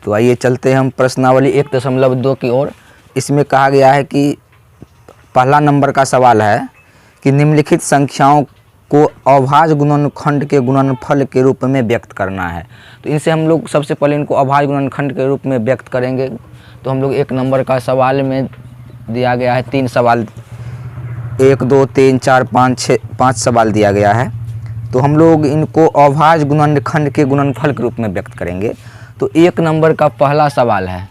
तो आइए चलते हैं हम प्रश्नावली 1.2 की ओर। इसमें कहा गया है कि पहला नंबर का सवाल है कि निम्नलिखित संख्याओं को अभाज्य गुणनखंड के गुणनफल के रूप में व्यक्त करना है। तो इनसे हम लोग सबसे पहले इनको अभाज्य गुणनखंड के रूप में व्यक्त करेंगे। तो हम लोग 1 नंबर का सवाल में दिया गया है 3 सवाल, 1 2 3 4 5 6 5 सवाल दिया गया है। तो हम लोग इनको अभाज्य गुणनखंड के गुणनफल के रूप में व्यक्त करेंगे। तो 1 नंबर का पहला सवाल है,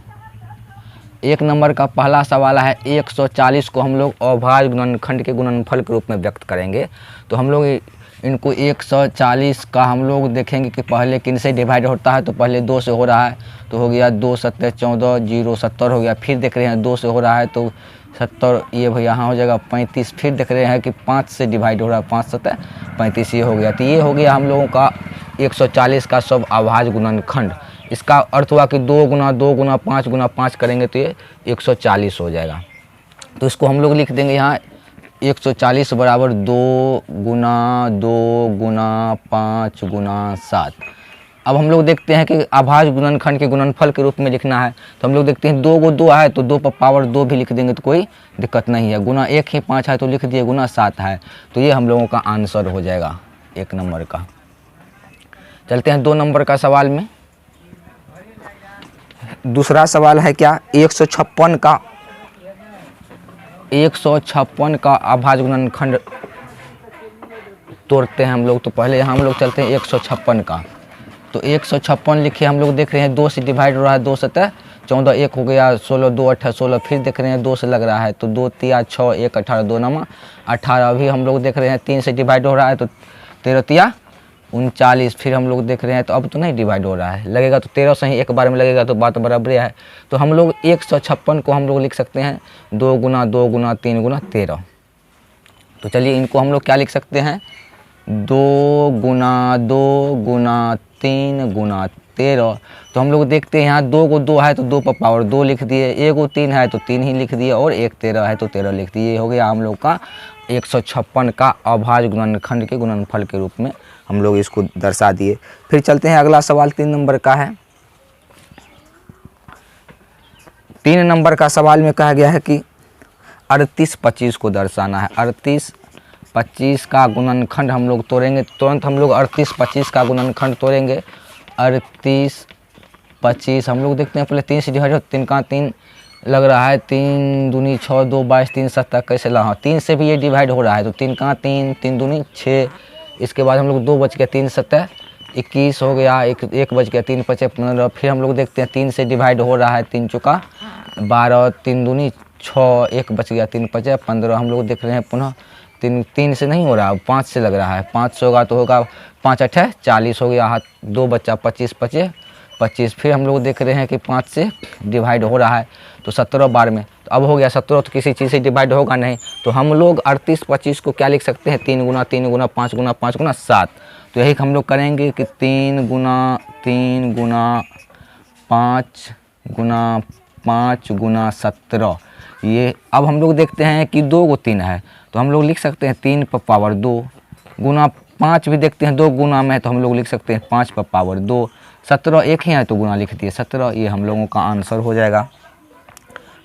1 नंबर का पहला सवाल है 140 को हम लोग अभाज्य गुणनखंड के गुणनफल के रूप में व्यक्त करेंगे। तो हम लोग इनको 140 का हम लोग देखेंगे कि पहले किन से डिवाइड होता है। तो पहले 2 से हो रहा है तो हो गया 2 7 14 0 70 हो गया। फिर देख रहे हैं 2 से हो रहा है तो 70, ये भैया यहाँ हो जाएगा 35। फिर देख रहे हैं कि 5 से डिवाइड हो रहा है, 5 7 35, ये हो गया। तो ये हो गया हम लोगों का 140 का सब अभाज्य गुणनखंड। इसका अर्थ हुआ कि 2 गुना 2 गुना 5 गुना 5 करेंगे तो ये 140 हो जाएगा। तो इसको हम लोग लिख देंगे यहाँ 140 बराबर 2 गुना 2 गुना 5 गुना 7। अब हम लोग देखते हैं कि अभाज्य गुणनखंड के गुणनफल के रूप में लिखना है। तो हम लोग देखते हैं 2 को 2 है तो 2 पर पावर 2 भी लिख देंगे तो कोई दिक्कत नहीं है। गुना 1 ही 5 है तो लिख दिए, गुना 7 है। तो ये हम लोगों का आंसर हो जाएगा 1 नंबर का। चलते हैं 2 नंबर का सवाल में। दूसरा सवाल है क्या, 156 का अभाज्य गुणनखंड तोड़ते हैं हम लोग। तो पहले यहाँ हम लोग चलते हैं 156 का। तो 156 लिखे हम लोग देख रहे हैं 2 से डिवाइड हो रहा है, 2 7 14, 1 हो गया 16 2 18 16। फिर देख रहे हैं 2 से लग रहा है तो 2 3 6 1 18 2 9 18। अभी हम लोग देख रहे हैं 3 से डिवाइड हो रहा है तो 13 3 39। फिर हम लोग देख रहे हैं तो अब तो नहीं डिवाइड हो रहा है, लगेगा तो 13 से ही एक बार में लगेगा तो बात बराबर है। तो हम लोग 156 को हम लोग लिख सकते हैं 2 गुना 2 गुना 3 गुना 13। तो चलिए इनको हम लोग क्या लिख सकते हैं, 2 गुना 2 गुना 3 गुना 13। तो हम लोग देखते हैं यहाँ 2 को 2 है तो 2 पर पावर 2 लिख दिए, 1 को 3 है तो 3 ही लिख दिए, और 1 13 है तो 13 लिख दिए। हो गया हम लोग का 156 का अभाज्य गुणनखंड के गुणनफल के रूप में हम लोग इसको दर्शा दिए। फिर चलते हैं अगला सवाल 3 नंबर का है। 3 नंबर का सवाल में कहा गया है कि 38 25 को दर्शाना है। 38 25 का गुणनखंड हम लोग तोड़ेंगे। तुरंत हम लोग 38 25 का गुणनखंड तोड़ेंगे। 38 25 हम लोग देखते हैं पहले 3 से डिवाइड हो, 3 का 3 लग रहा है, 3 दूनी 6 2 22 3 7 कैसे लगा, 3 से भी ये डिवाइड हो रहा है तो 3 का 3 3 दूनी 6। इसके बाद हम लोग 2 बच गया, 3 7 21 हो गया, 1 बच गया, 3 5 15। फिर हम लोग देखते हैं 3 से डिवाइड हो रहा है, 3 चौका 12 3 दूनी 6, 1 बच गया, 3 5 15। हम लोग देख रहे हैं पुनः 3 से नहीं हो रहा, 5 से लग रहा है, 5 से होगा तो होगा 5 8 40 हो गया, हाथ 2 बच्चा 25 25 25। फिर हम लोग देख रहे हैं कि 5 से डिवाइड हो रहा है तो 17 बार में, तो अब हो गया 17 तो किसी चीज़ से डिवाइड होगा नहीं। तो हम लोग 38 25 को क्या लिख सकते हैं, 3 गुना 3 गुना 5 गुना 5 गुना 7। तो यही हम लोग करेंगे कि 3 गुना 5 गुना 5 गुना 17। ये अब हम लोग देखते हैं कि 2 को 3 है तो हम लोग लिख सकते हैं 3 पर पावर 2 गुना 5 भी देखते हैं 2 गुना में है तो हम लोग लिख सकते हैं 5 पर पावर 2। 17 एक ही है तो गुना लिख दिए 17। ये हम लोगों का आंसर हो जाएगा।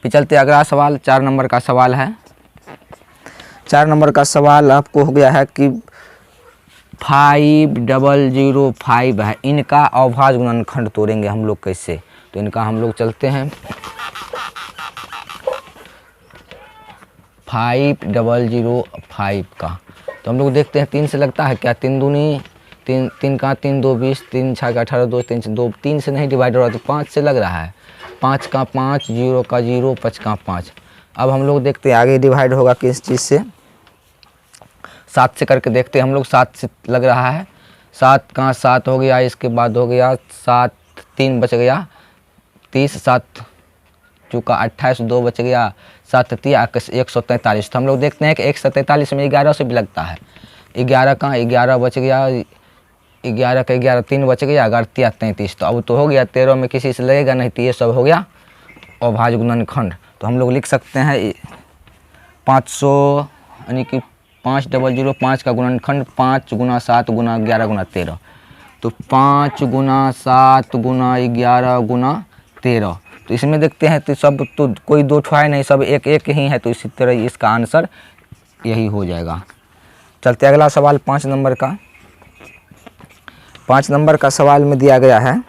फिर चलते अगला सवाल 4 नंबर का सवाल है। 4 नंबर का सवाल आपको हो गया है कि 5005 है, इनका अभाज्य गुणनखंड तोड़ेंगे हम लोग कैसे। तो इनका हम लोग चलते हैं 5005 का। तो हम लोग देखते हैं 3 से लगता है क्या, 3 दूनी 3 3 का 3 2 20 3 6 का 18 2 3 2 3 से नहीं डिवाइड हो रहा तो 5 से लग रहा है, 5 का 5 0 का 0 5 का 5। अब हम लोग देखते हैं आगे डिवाइड होगा किस चीज़ से, 7 से करके देखते हैं हम लोग। 7 से लग रहा है, 7 का 7 हो गया, इसके बाद हो गया 7 3 बच गया 30, 7 चूका 28 2 बच गया, 7 3 143। तो हम लोग देखते हैं कि 143 में 11 से भी लगता है, 11 का 11 बच गया, 11 का 11 3 बच गया, 11 33। तो अब तो हो गया 13 में किसी से लगेगा नहीं तो ये सब हो गया अभाज्य गुणनखंड। तो हम लोग लिख सकते हैं 500 यानी कि 5005 का गुणनखंड 5 गुना 7 गुना 11 गुना 13। तो 5 गुना 7 गुना 11 गुना 13। तो इसमें देखते हैं तो सब तो कोई दो ठो है नहीं, सब एक एक ही है, तो इसी तरह इसका आंसर यही हो जाएगा। चलते अगला सवाल 5 नंबर का। 5 नंबर का सवाल में दिया गया है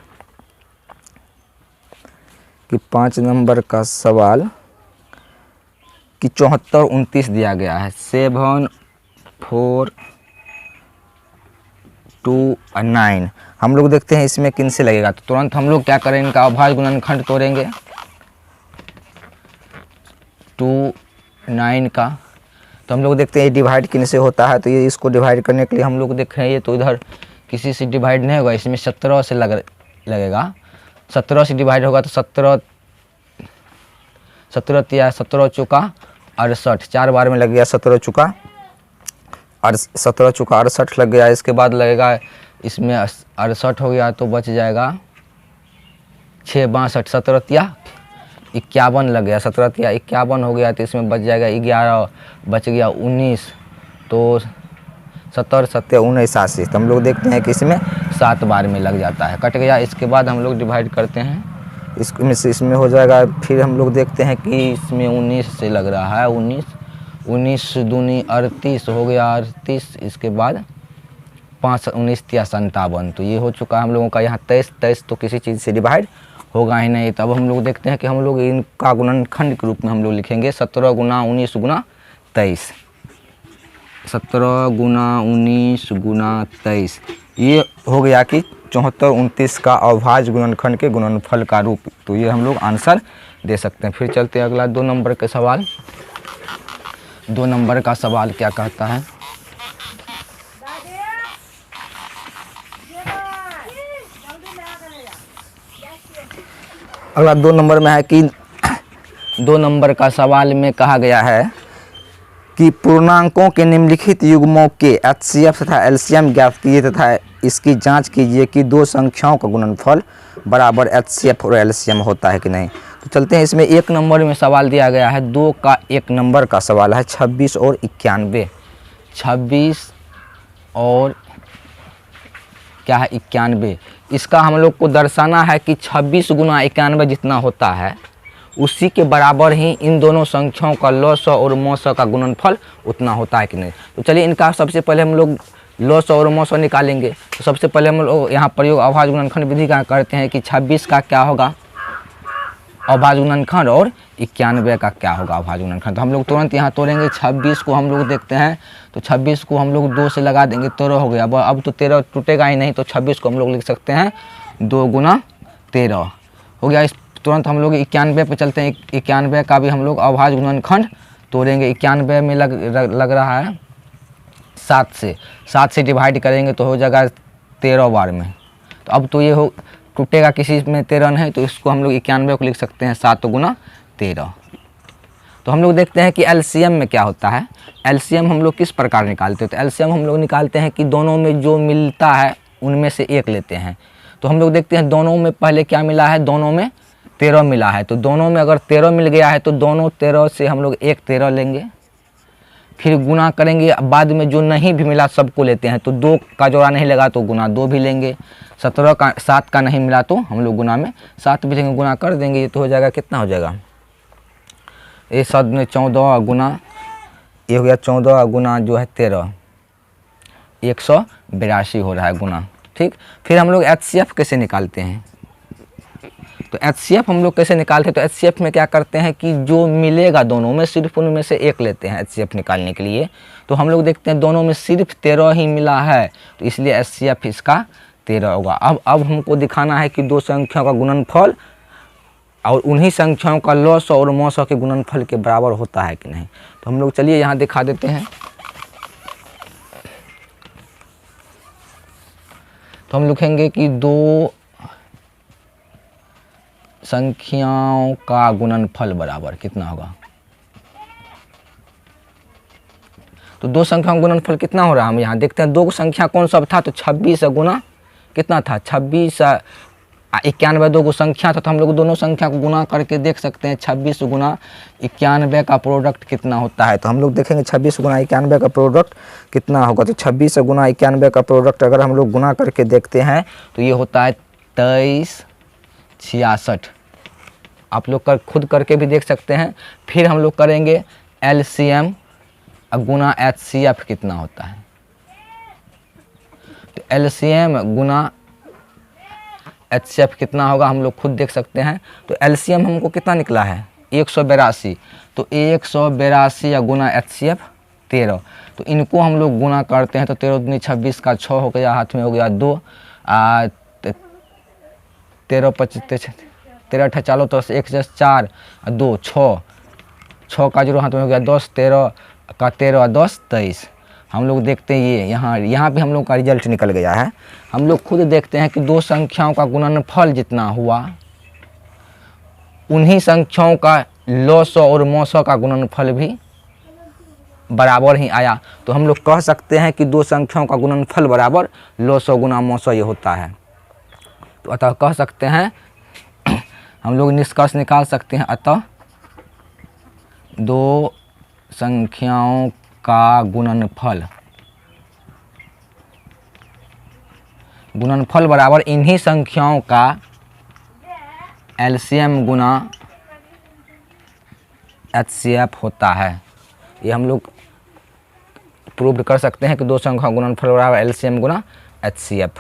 कि 5 नंबर का सवाल कि 74 29 दिया गया है। 7 4 2 9। हम लोग देखते हैं इसमें किन से लगेगा, तो तुरंत हम लोग क्या करें, इनका अभाज्य गुणनखंड तोड़ेंगे 2 9 का। तो हम लोग देखते हैं डिवाइड किन से होता है, तो ये इसको डिवाइड करने के लिए हम लोग देख रहे हैं, ये तो इधर किसी से डिवाइड नहीं होगा, इसमें 17 से लगेगा। 17 से डिवाइड होगा तो 17 चौका 68, 4 बार में लग गया 17 चौका 68 लग गया। इसके बाद लगेगा इसमें 68 हो गया तो बच जाएगा 6 62, 17 51 लग गया, 17 51 हो गया तो इसमें बच जाएगा 11, बच गया 19, तो 70 7 19 80। तो हम लोग देखते हैं कि इसमें 7 बार में लग जाता है, कट गया। इसके बाद हम लोग डिवाइड करते हैं, इसमें से इसमें हो जाएगा। फिर हम लोग देखते हैं कि इसमें 19 से लग रहा है, 19 दूनी 38 हो गया 38। इसके बाद 5 19 57, तो ये हो चुका है हम लोगों का। यहाँ 23 तो किसी चीज़ से डिवाइड होगा ही नहीं। तब हम लोग देखते हैं कि हम लोग इनका गुणनखंड के रूप में हम लोग लिखेंगे 17 गुना 19 गुना 23। 17 गुना 19 गुना 23, ये हो गया कि 74 29 का अभाज्य गुणनखंड के गुणनफल का रूप। तो ये हम लोग आंसर दे सकते हैं। फिर चलते हैं अगला 2 नंबर के सवाल। 2 नंबर का सवाल क्या कहता है, अगला 2 नंबर में है कि 2 नंबर का सवाल में कहा गया है कि पूर्णांकों के निम्नलिखित युग्मों के HCF तथा LCM ज्ञात कीजिए तथा इसकी जांच कीजिए कि 2 संख्याओं का गुणनफल बराबर HCF और LCM होता है कि नहीं। तो चलते हैं, इसमें 1 नंबर में सवाल दिया गया है, 2 का 1 नंबर का सवाल है 26 और 91। 26 और क्या है 91। इसका हम लोग को दर्शाना है कि 26 गुना 91 जितना होता है उसी के बराबर ही इन दोनों संख्याओं का लॉ और मॉ का गुणनफल उतना होता है कि नहीं। तो चलिए इनका सबसे पहले हम लोग लॉ और मॉ निकालेंगे। तो सबसे पहले हम लोग यहाँ प्रयोग अभाज्य गुणनखंड विधि का करते हैं कि 26 का क्या होगा अभाज्य गुणनखंड और 91 का क्या होगा अभाज्य गुणनखंड। तो हम लोग तुरंत यहाँ तोड़ेंगे। 26 को हम लोग देखते हैं तो 26 को हम लोग 2 से लगा देंगे, 13 हो गया। अब तो 13 टूटेगा ही नहीं, तो 26 को हम लोग लिख सकते हैं 2 गुना 13 हो गया। इस तुरंत हम लोग 91 पे चलते हैं। 91 का भी हम लोग अभाज्य गुणनखंड तोड़ेंगे। 91 में लग रहा है 7 से डिवाइड करेंगे तो हो जाएगा 13 बार में। तो अब तो ये हो टूटेगा, किसी में 13 नहीं, तो इसको हम लोग 91 को लिख सकते हैं 7 गुना 13। तो हम लोग देखते हैं कि LCM में क्या होता है। LCM हम लोग किस प्रकार निकालते हैं, तो LCM हम लोग निकालते हैं कि दोनों में जो मिलता है उनमें से एक लेते हैं। तो हम लोग देखते हैं दोनों में पहले क्या मिला है, दोनों में 13 मिला है। तो दोनों में अगर 13 मिल गया है तो दोनों 13 से हम लोग एक 13 लेंगे, फिर गुना करेंगे। बाद में जो नहीं भी मिला सबको लेते हैं, तो 2 का जोड़ा नहीं लगा तो गुना 2 भी लेंगे। 7 का नहीं मिला तो हम लोग गुना में 7 भी लेंगे, गुना कर देंगे। ये तो हो जाएगा, कितना हो जाएगा, ये 7 में 14 गुना, ये हो गया 14 गुना जो है 13, 182 हो रहा है गुना। ठीक, फिर हम लोग HCF कैसे निकालते हैं, तो HCF हम लोग कैसे निकालते हैं, तो HCF में क्या करते हैं कि जो मिलेगा दोनों में सिर्फ उनमें से एक लेते हैं HCF निकालने के लिए। तो हम लोग देखते हैं दोनों में सिर्फ 13 ही मिला है, तो इसलिए HCF इसका 13 होगा। अब हमको दिखाना है कि 2 संख्याओं का गुणनफल और उन्हीं संख्याओं का लॉ और मॉ के गुणनफल के बराबर होता है कि नहीं। तो हम लोग चलिए यहाँ दिखा देते हैं। तो हम लिखेंगे कि 2 संख्याओं का गुणनफल बराबर कितना होगा, तो 2 संख्याओं का गुणनफल कितना हो रहा है, हम यहाँ देखते हैं। 2 संख्या कौन सा था, तो 26 गुना कितना था, 26 91 2 संख्या था, तो हम लोग दोनों संख्या को गुना करके देख सकते हैं 26 गुना 91 का प्रोडक्ट कितना होता है। तो हम लोग देखेंगे 26 गुना 91 का प्रोडक्ट कितना होगा। तो 26 गुना 91 का प्रोडक्ट अगर हम लोग गुना करके देखते हैं तो ये होता है 23 66। आप लोग खुद करके भी देख सकते हैं। फिर हम लोग करेंगे LCM गुना HCF कितना होता है। तो LCM गुना HCF कितना होगा हम लोग खुद देख सकते हैं। तो LCM हमको कितना निकला है 182। तो 182 या गुना HCF 13। तो इनको हम लोग गुना करते हैं तो 13 दूनी 26 का 6 हो गया, हाथ में हो गया 2, 13 25 13 अट्ठा चालो तो 1 4 2 6 का 0 हाथ में हो गया 10, 13 का 13 10 23। हम लोग देखते हैं ये यहाँ पे हम लोग का रिजल्ट निकल गया है। हम लोग खुद देखते हैं कि दो संख्याओं का गुणनफल जितना हुआ उन्हीं संख्याओं का लॉसो और मोसो का गुणनफल भी बराबर ही आया। तो हम लोग कह सकते हैं कि दो संख्याओं का गुणनफल बराबर लॉसो गुना मोसो ये होता है। तो अतः कह सकते हैं हम लोग निष्कर्ष निकाल सकते हैं, अतः दो संख्याओं का गुणनफल बराबर इन्हीं संख्याओं का LCM गुना HCF होता है। ये हम लोग प्रूव कर सकते हैं कि दो संख्याओं का गुणनफल बराबर LCM गुना HCF।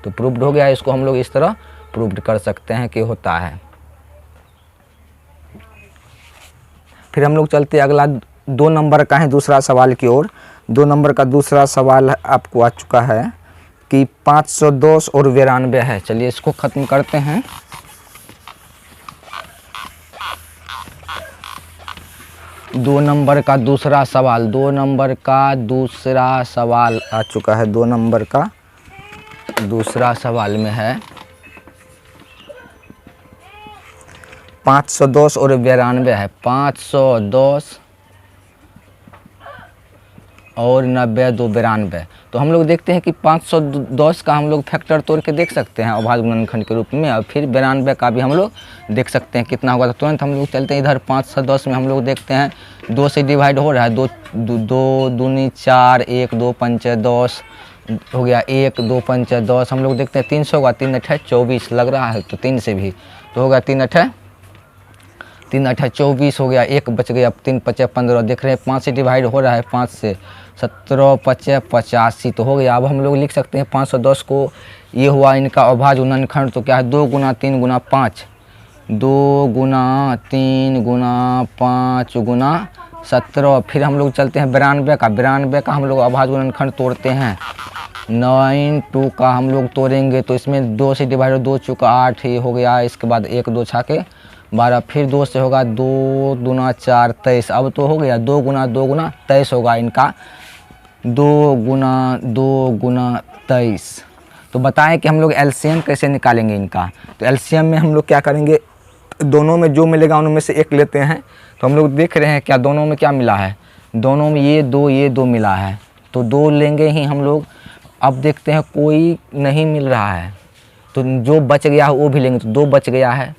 तो प्रूव्ड हो गया। इसको हम लोग इस तरह प्रूव्ड कर सकते हैं कि होता है। फिर हम लोग चलते अगला 2 नंबर का है दूसरा सवाल की ओर। 2 नंबर का दूसरा सवाल आपको आ चुका है कि 510 और 92 है। चलिए इसको ख़त्म करते हैं। दो नंबर का दूसरा सवाल आ चुका है। 2 नंबर का दूसरा सवाल में है 510 और 92 है। 510 और 90 2 92। तो हम लोग देखते हैं कि 510 का हम लोग फैक्टर तोड़ के देख सकते हैं अभाज्य गुणनखंड के रूप में, और फिर 92 का भी हम लोग देख सकते हैं कितना होगा। तो तुरंत हम लोग चलते हैं इधर 510 में हम लोग देखते हैं 2 से डिवाइड हो रहा है। 2 दूनी 4, 1 2 5 10 हो गया, 1 2 5 10। हम लोग देखते हैं 300 होगा, 3 8 24 लग रहा है, तो 3 से भी तो होगा 3 8 24 हो गया, 1 बच गया, 3 5 15 देख रहे हैं। 5 से डिवाइड हो रहा है 5 से, 17 5 85 तो हो गया। अब हम लोग लिख सकते हैं 510 को, ये हुआ इनका अभाज्य गुणनखंड। तो क्या है 2 गुना 3 गुना 5, 2 गुना 3 गुना 5 गुना 17। फिर हम लोग चलते हैं 92 का। 92 का हम लोग अभाज्य गुणनखंड तोड़ते हैं। 9 2 का हम लोग तोड़ेंगे तो इसमें 2 से डिवाइड 2 चुका 8 ही हो गया। इसके बाद 1 2 छाके 12, फिर 2 से होगा 2 दूना 4 23। अब तो हो गया 2 गुना 23 होगा इनका, 2 गुना 23। तो बताएं कि हम लोग LCM कैसे निकालेंगे इनका। तो LCM में हम लोग क्या करेंगे, दोनों में जो मिलेगा उनमें से एक लेते हैं। तो हम लोग देख रहे हैं क्या दोनों में क्या मिला है, दोनों में ये 2 मिला है, तो 2 लेंगे ही हम लोग। अब देखते हैं कोई नहीं मिल रहा है तो जो बच गया है वो भी लेंगे। तो 2 बच गया है,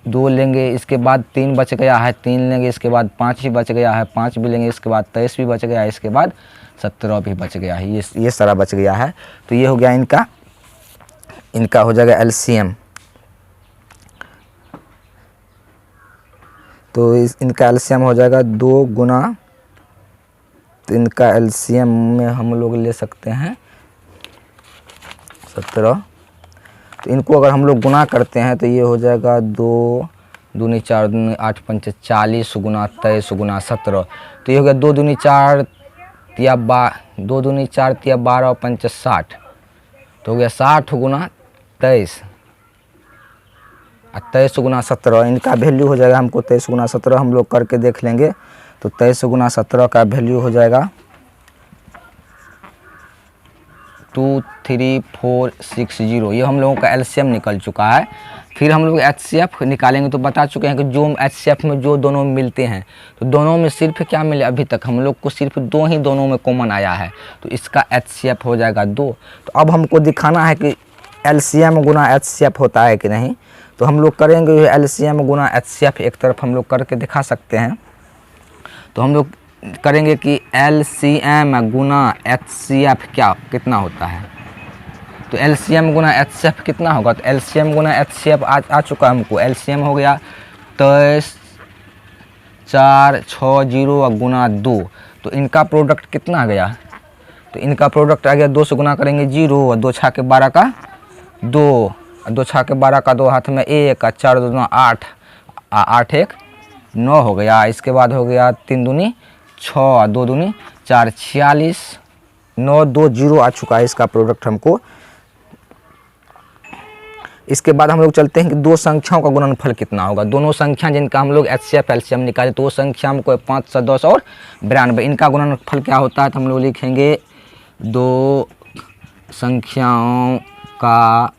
2 लेंगे। इसके बाद 3 बच गया है, 3 लेंगे। इसके बाद 5 ही बच गया है, 5 भी लेंगे। इसके बाद 23 भी बच गया है, इसके बाद 17 भी बच गया है। ये सारा बच गया है। तो ये हो गया इनका हो जाएगा LCM। तो इनका LCM हो जाएगा 2 गुना, तो इनका LCM में हम लोग ले सकते हैं 17। तो इनको अगर हम लोग गुना करते हैं तो ये हो जाएगा 2 दूनी 4 दूनी 8 5 40 गुना 23 गुना 17। तो ये हो गया 2 दूनी 4 तिया 12 5 60। तो हो गया 60 गुना 23 और 23 गुना 17। इनका वैल्यू हो जाएगा हमको 23 गुना 17 हम लोग करके देख लेंगे। तो 23 गुना 17 का वैल्यू हो जाएगा 23460। ये हम लोगों का LCM निकल चुका है। फिर हम लोग HCF निकालेंगे। तो बता चुके हैं कि जो HCF में जो दोनों मिलते हैं, तो दोनों में सिर्फ क्या मिले, अभी तक हम लोग को सिर्फ 2 ही दोनों में कॉमन आया है। तो इसका HCF हो जाएगा 2। तो अब हमको दिखाना है कि LCM गुना HCF होता है कि नहीं। तो हम लोग करेंगे LCM गुना HCF एक तरफ हम लोग करके दिखा सकते हैं। तो हम लोग करेंगे कि LCM गुना HCF कितना होता है। तो LCM गुना HCF कितना होगा। तो LCM गुना HCF आ चुका है हमको। LCM हो गया 23 4 6 0 और गुना 2, तो इनका प्रोडक्ट कितना आ गया? तो इनका प्रोडक्ट आ गया 2 से गुना करेंगे 0 और 2 छाके 12 का 2, 2 छाके 12 का 2 हाथ में 1 और 4 2 8, 8 1 9 हो गया। इसके बाद हो गया 3 दूनी 6, 2 दूनी 4, 46 9 2 0 आ चुका है इसका प्रोडक्ट हमको। इसके बाद हम लोग चलते हैं कि दो संख्याओं का गुणनफल कितना होगा। दोनों संख्या जिनका हम लोग HCF LCM निकाले, तो वो संख्या हमको 5 से 10 और 92, इनका गुणनफल क्या होता है? तो हम लोग लिखेंगे दो संख्याओं का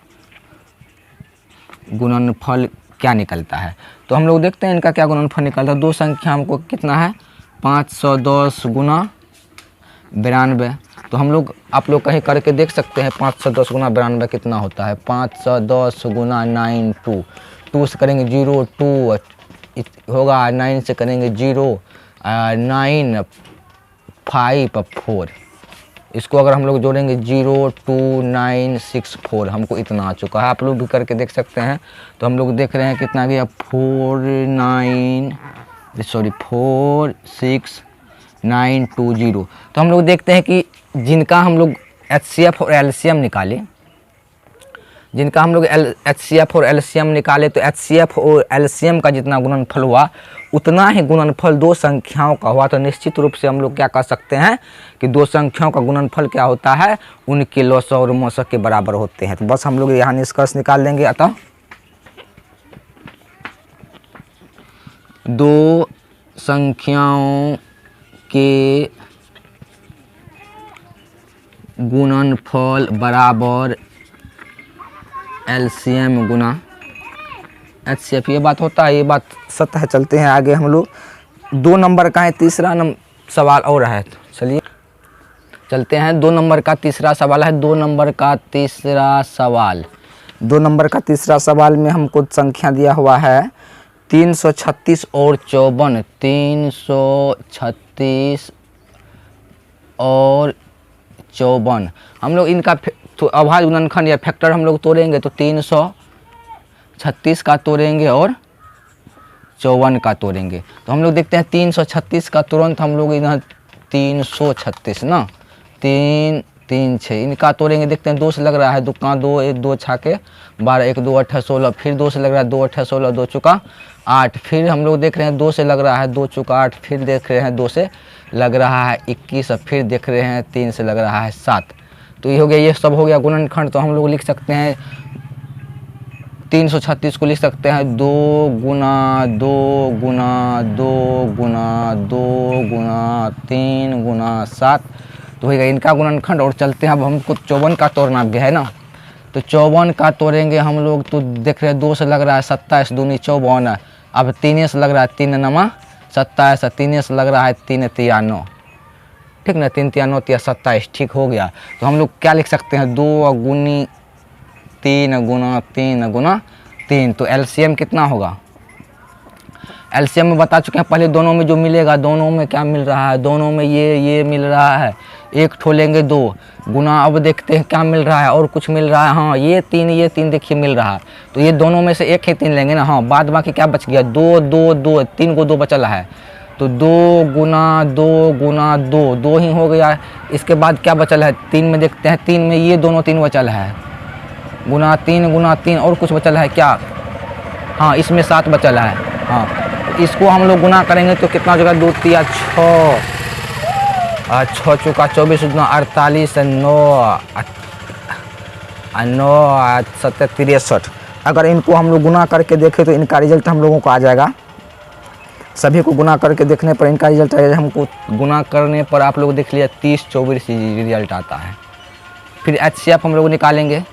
गुणनफल क्या निकलता है। तो हम लोग देखते हैं इनका क्या गुणनफल निकलता है। दो संख्या हमको कितना है? 510 गुना 92। तो हम लोग, आप लोग कहीं करके देख सकते हैं 510 गुना 92 कितना होता है। 510 गुना 9 2 से करेंगे 0 2 होगा, 9 से करेंगे 0 9 5 4, इसको अगर हम लोग जोड़ेंगे 0 2 9 6 4, हमको इतना आ चुका है। आप लोग भी करके देख सकते हैं। तो हम लोग देख रहे हैं कितना गया 46920। तो हम लोग देखते हैं कि जिनका हम लोग HCF और LCM निकाले, जिनका हम लोग HCF और LCM निकाले, तो HCF और LCM का जितना गुणनफल हुआ उतना ही गुणनफल दो संख्याओं का हुआ। तो निश्चित रूप से हम लोग क्या कर सकते हैं कि दो संख्याओं का गुणनफल क्या होता है? उनके लॉस और मौसक के बराबर होते हैं। तो बस हम लोग यहाँ निष्कर्ष निकाल लेंगे। अतः दो संख्याओं के गुणनफल बराबर LCM गुना HCF, ये बात होता है, ये बात सत्य है। चलते हैं आगे हम लोग। 2 नंबर का है तीसरा सवाल और है, तो चलिए चलते हैं। 2 नंबर का तीसरा सवाल है। 2 नंबर का तीसरा सवाल, 2 नंबर का तीसरा सवाल में हमको संख्या दिया हुआ है 336 और 54। 336 और 54, हम लोग इनका तो अभाज्य गुणनखंड या फैक्टर हम लोग तोड़ेंगे। तो 336 का तोड़ेंगे और 54 का तोड़ेंगे। तो हम लोग देखते हैं 336 का तुरंत हम लोग इधर 336 ना 3 3 6, इनका तोड़ेंगे। देखते हैं 2 से लग रहा है, 2 1 2 छाके 12 1 2 8 16, फिर 2 से लग रहा है 2 8 16 2 चुका 8, फिर हम लोग देख रहे हैं 2 से लग रहा है 2 चुका 8, फिर देख रहे हैं 2 से लग रहा है 21, फिर देख रहे हैं 3 से लग रहा है 7। तो ये हो गया, ये सब हो गया गुणनखंड। तो हम लोग लिख सकते हैं 336 को लिख सकते हैं 2 गुना 2 गुना 2 गुना 2 गुना 3 गुना 7। तो होगा इनका गुणनखंड। और चलते हैं अब हमको 54 का तोड़ना भी है ना। तो 54 का तोड़ेंगे हम लोग। तो देख रहे हैं 2 से लग रहा है 27 दूनी 54, अब 3 से लग रहा है 3 नमा 27, 3 से लग रहा है 3 3 9, ठीक ना, 3 3 9 27, ठीक हो गया। तो हम लोग क्या लिख सकते हैं 2 गुनी 3 गुना 3 गुना 3। तो LCM कितना होगा? LCM में बता चुके हैं पहले। दोनों में जो मिलेगा, दोनों में क्या मिल रहा है? दोनों में ये मिल रहा है, एक ठो लेंगे 2 गुना। अब देखते हैं क्या मिल रहा है, और कुछ मिल रहा है। हाँ ये 3 देखिए मिल रहा है। तो ये दोनों में से एक ही 3 लेंगे ना। हाँ बाद बाकी क्या बच गया? 2 2 2 3 को 2 बचल है। तो 2 गुना 2 गुना 2 2 ही हो गया। इसके बाद क्या बचल है? 3 में देखते हैं, 3 में ये दोनों 3 बचल है, गुना 3 और कुछ बचल है क्या? हाँ इसमें 7 बचल है। हाँ तो इसको हम लोग गुना करेंगे तो कितना हो जाएगा? 2 3 6 6 चौका 24 गुना 48 9 9 7 63। अगर इनको हम लोग गुना करके देखें तो इनका रिजल्ट हम लोगों को आ जाएगा। सभी को गुना करके देखने पर इनका रिजल्ट आएगा। हमको गुना करने पर आप लोग देख लिया 30 24 रिजल्ट आता है। फिर HCF हम लोग निकालेंगे।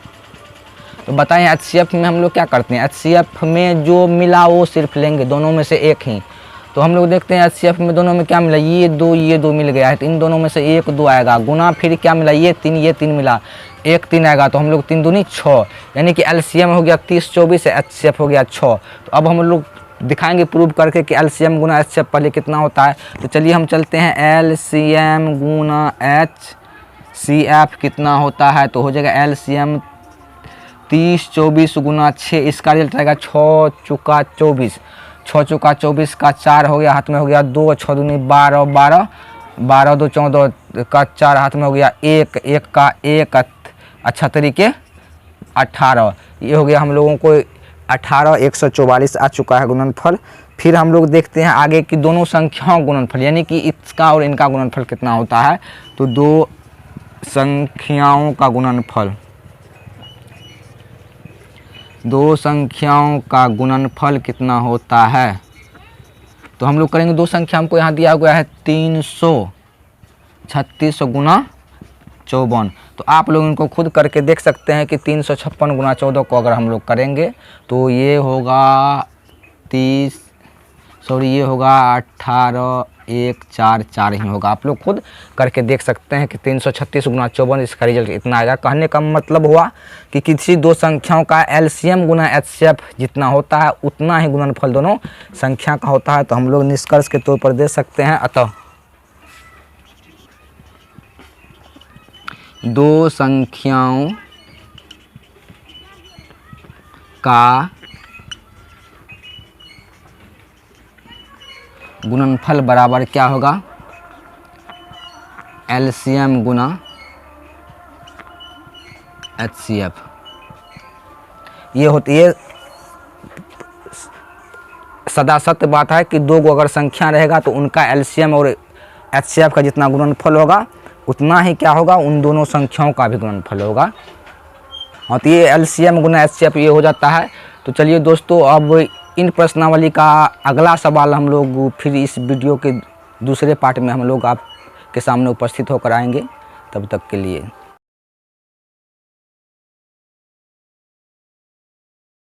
तो बताएं HCF में हम लोग क्या करते हैं? HCF में जो मिला वो सिर्फ लेंगे, दोनों में से एक ही। तो हम लोग देखते हैं HCF में दोनों में क्या मिला? ये 2 मिल गया है। तो इन दोनों में से 1 2 आएगा। गुना फिर क्या मिला? ये 3 मिला, 1 3 आएगा। तो हम लोग 3 दूनी 6, यानी कि LCM हो गया 30 24, HCF हो गया 6। तो अब हम लोग दिखाएंगे प्रूव करके कि LCM गुना HCF पहले कितना होता है। तो चलिए हम चलते हैं। LCM गुना HCF कितना होता है? तो हो जाएगा LCM 30 24 गुना 6, इसका रिजल्ट आएगा 6 चौका 24। 6 चौका 24 का 4 हो गया, हाथ में हो गया 2, 6 दूनी 12, 12, 12 2 14 का 4 हाथ में हो गया 1, 1 का 1, अच्छा तरीके 18। ये हो गया हम लोगों को 18, 144 आ चुका है गुणनफल। फिर हम लोग देखते हैं आगे की दोनों संख्याओं गुणनफल, यानी कि इसका और इनका गुणनफल कितना होता है। तो दो संख्याओं का गुणनफल, दो संख्याओं का गुणनफल कितना होता है। तो हम लोग करेंगे, दो संख्या हमको यहाँ दिया हुआ है 336 गुना 54। तो आप लोग इनको खुद करके देख सकते हैं कि 356 गुना 14 को अगर हम लोग करेंगे तो ये होगा 18,144 ही होगा। आप लोग खुद करके देख सकते हैं कि 336 गुना 54, इसका रिजल्ट इतना आएगा। कहने का मतलब हुआ कि किसी दो संख्याओं का एलसीएम गुना एचसीएफ जितना होता है उतना ही गुणनफल दोनों संख्या का होता है। तो हम लोग निष्कर्ष के तौर पर दे सकते हैं, अतः दो संख्याओं का गुणनफल बराबर क्या होगा, एलसीएम गुना एचसीएफ। ये होती है सदा सत्य बात है कि दो को अगर संख्या रहेगा तो उनका एलसीएम और एचसीएफ का जितना गुणनफल होगा उतना ही क्या होगा, उन दोनों संख्याओं का भी गुणनफल होगा। और तो ये एलसीएम गुना एचसीएफ ये हो जाता है। तो चलिए दोस्तों, अब इन प्रश्नावली का अगला सवाल हम लोग फिर इस वीडियो के दूसरे पार्ट में हम लोग आपके सामने उपस्थित होकर आएंगे। तब तक के लिए